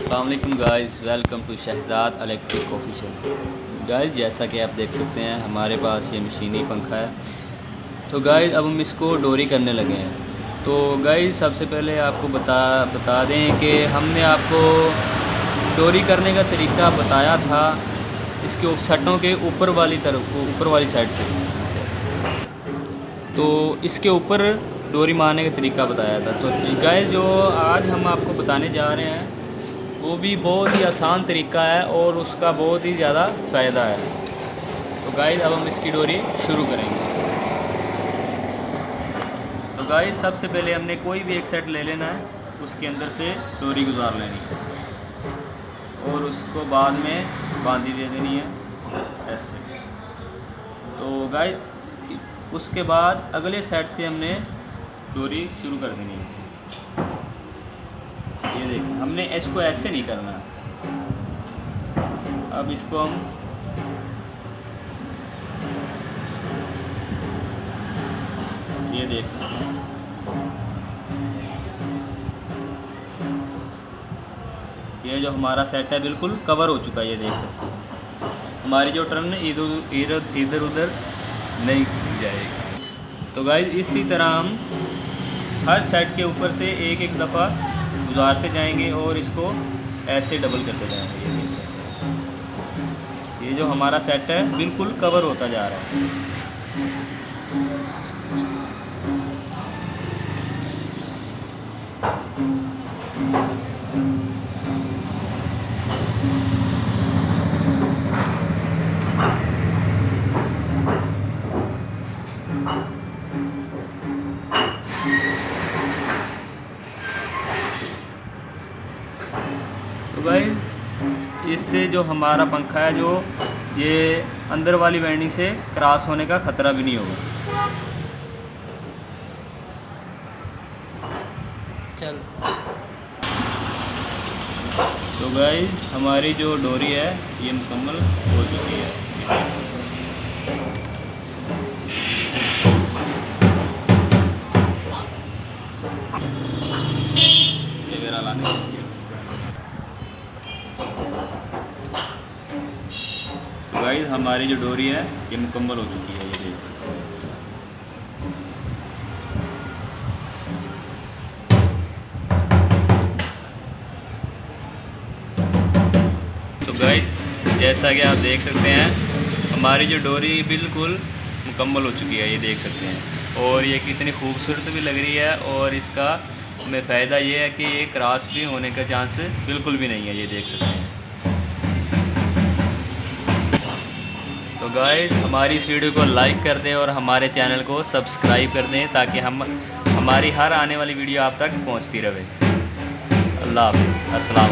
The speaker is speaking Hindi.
अस्सलाम वालेकुम guys, welcome to Shahzad electric official. Guys जैसा कि आप देख सकते हैं हमारे पास ये मशीनी पंखा है। तो गाइस अब हम इसको डोरी करने लगे हैं। तो गाइस सबसे पहले आपको बता दें कि हमने आपको डोरी करने का तरीका बताया था इसके सटों के ऊपर वाली तरफ को, ऊपर वाली साइड से। तो इसके ऊपर डोरी मारने का तरीका बताया था। तो गाइस जो आज हम आपको बताने जा रहे हैं वो भी बहुत ही आसान तरीका है और उसका बहुत ही ज़्यादा फ़ायदा है। तो गाइस अब हम इसकी डोरी शुरू करेंगे। तो गाइस सबसे पहले हमने कोई भी एक सेट ले लेना है, उसके अंदर से डोरी गुजार लेनी है और उसको बाद में बांधी दे देनी है ऐसे। तो गाइस उसके बाद अगले सेट से हमने डोरी शुरू कर देनी है। ये देखिए हमने इसको ऐसे नहीं करना। अब इसको हम ये देख सकते हैं। ये जो हमारा सेट है बिल्कुल कवर हो चुका है, ये देख सकते हैं। हमारी जो टर्न इधर उधर नहीं जाएगी। तो गाइस इसी तरह हम हर सेट के ऊपर से एक एक दफ़ा गुजारते जाएंगे और इसको ऐसे डबल करते जाएंगे। ये देख सकते हैं, ये जो हमारा सेट है बिल्कुल कवर होता जा रहा है। तो गाइस इससे जो हमारा पंखा है जो ये अंदर वाली वाइंडिंग से क्रॉस होने का ख़तरा भी नहीं होगा। चल तो गाइस हमारी जो डोरी है ये मुकम्मल हो चुकी है। ये मेरा लाने गाइस हमारी जो डोरी है ये मुकम्मल हो चुकी है, ये देख सकते हैं। तो गाइस जैसा कि आप देख सकते हैं हमारी जो डोरी बिल्कुल मुकम्मल हो चुकी है, ये देख सकते हैं। और ये कितनी खूबसूरत भी लग रही है और इसका हमें फ़ायदा ये है कि ये क्रॉस भी होने का चांस बिल्कुल भी नहीं है, ये देख सकते हैं। तो गाइस हमारी इस वीडियो को लाइक कर दें और हमारे चैनल को सब्सक्राइब कर दें ताकि हमारी हर आने वाली वीडियो आप तक पहुंचती रहे। अल्लाह हाफ़िज़, अस्सलाम।